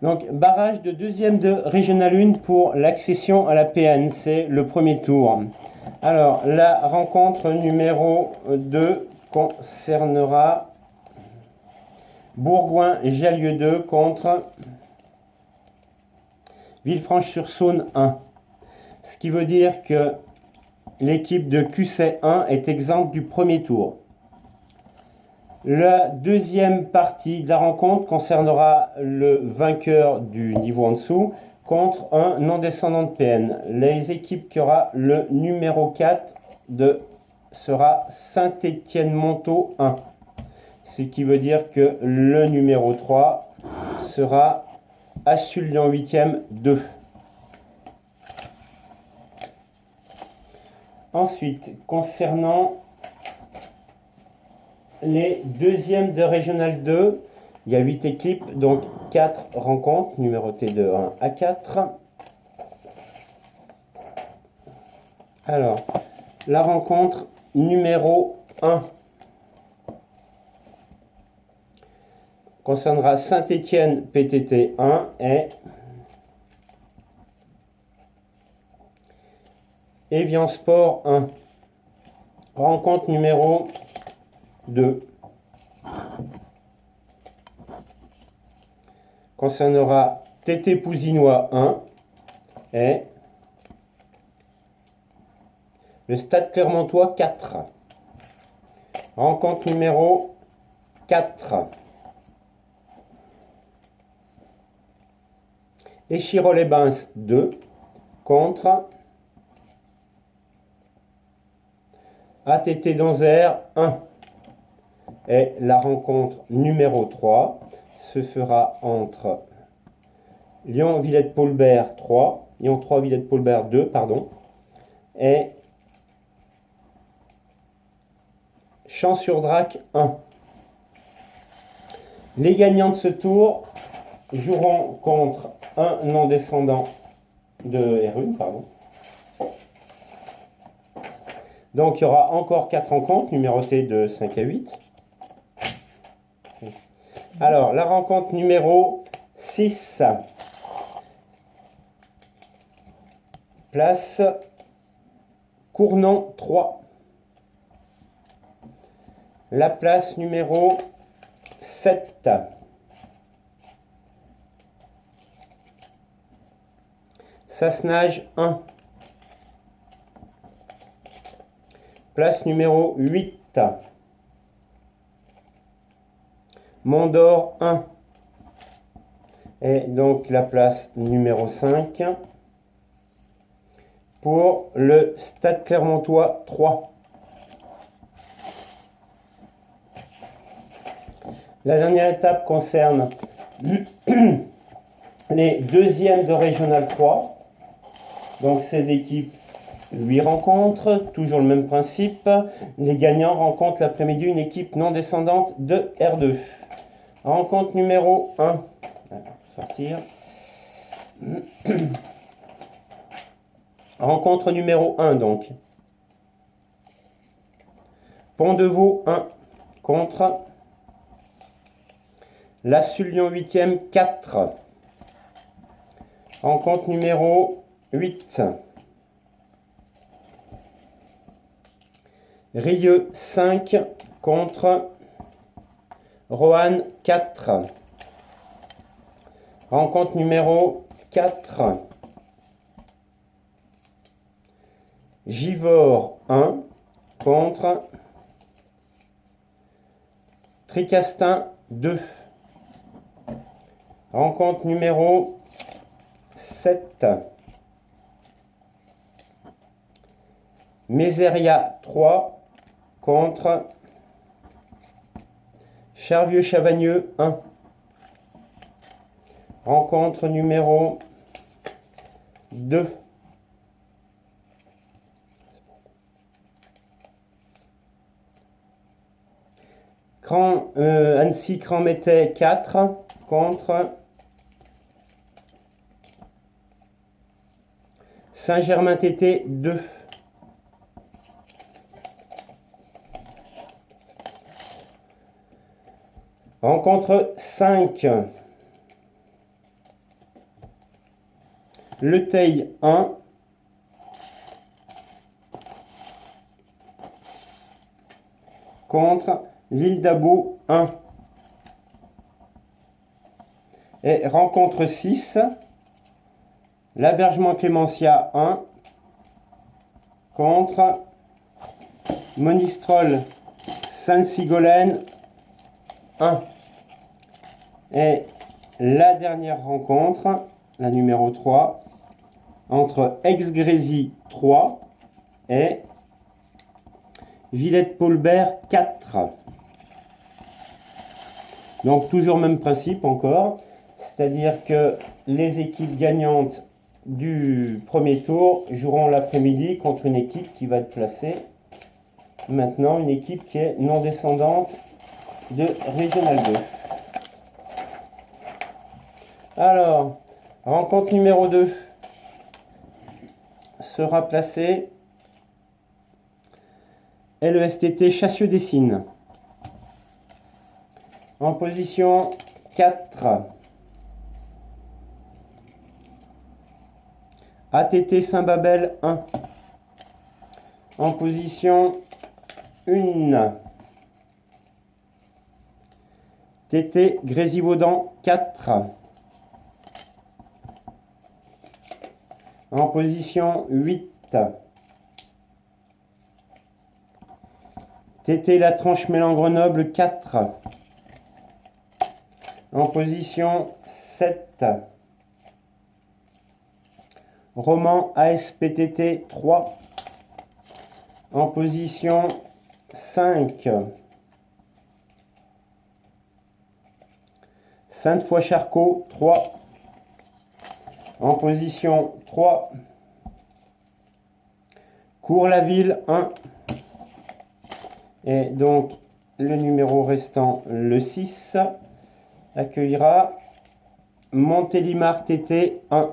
Donc, barrage de deuxième de Régional 1 pour l'accession à la PN, c'est le premier tour. Alors, la rencontre numéro 2 concernera Bourgoin-Jallieu 2 contre Villefranche-sur-Saône 1. Ce qui veut dire que l'équipe de QC 1 est exempte du premier tour. La deuxième partie de la rencontre concernera le vainqueur du niveau en dessous contre un non-descendant de PN. Les équipes qui aura le numéro 4 sera Saint-Étienne-Montaut 1. Ce qui veut dire que le numéro 3 sera Assul-Lyon 8e 2. Ensuite, concernant les deuxièmes de Régional 2, il y a 8 équipes, donc 4 rencontres, numérotées de 1 à 4. Alors, la rencontre numéro 1 concernera Saint-Étienne PTT 1 et Evian Sport 1. Rencontre numéro 2 concernera TT Pousinois 1 et le Stade Clermontois 4. Rencontre numéro 4. Échirol-les-Bains 2 contre ATT d'Anzère 1. Et la rencontre numéro 3 se fera entre Lyon-Villette-Paulbert 3, Lyon 3 Villette-Paulbert 2, pardon, et Champs-sur-Drac 1. Les gagnants de ce tour joueront contre un non-descendant de R1, pardon. Donc il y aura encore 4 rencontres numérotées de 5 à 8. Alors, la rencontre numéro 6. Place Cournon 3. La place numéro 7. Sassenage 1. Place numéro 8. Mont-d'Or 1. Et donc la place numéro 5 pour le Stade Clermontois 3. La dernière étape concerne les deuxièmes de Régional 3. Donc ces équipes, 8 rencontres, toujours le même principe. Les gagnants rencontrent l'après-midi une équipe non descendante de R2. Rencontre numéro 1. Sortir. Rencontre numéro 1 donc. Pont-de-Vaux 1 contre Lassul-Lyon 8e 4. Rencontre numéro 8. Rieux 5 contre Roanne 4. Rencontre numéro 4. Givors 1 contre Tricastin 2. Rencontre numéro 7. Mézeria 3 contre Charvieux-Chavagneux 1. Rencontre numéro 2. Annecy-Cran-Métais 4 contre Saint-Germain-Tété 2. Rencontre 5. Le Teil 1. Contre l'île d'Abo 1. Et rencontre 6. L'Abergement Clémentia 1. Contre Monistrol Sainte-Sigolène 1. Et la dernière rencontre, la numéro 3, entre Aix-Grésy 3 et Villette-Paulbert 4. Donc toujours même principe encore, c'est-à-dire que les équipes gagnantes du premier tour joueront l'après-midi contre une équipe qui va être placée maintenant, une équipe qui est non descendante de Régional 2. Alors, rencontre numéro 2 sera placée LESTT Chassieux-Dessines. En position 4. ATT Saint-Babel 1. En position 1. TT Grésivaudan 4. En position 8. TT La Tranche Mélan Grenoble 4. En position 7. Roman ASPTT 3. En position 5. Sainte-Foy-Charcot 3. En position 3. Cours-la-Ville 1. Et donc le numéro restant, le 6, accueillera Montélimar TT 1.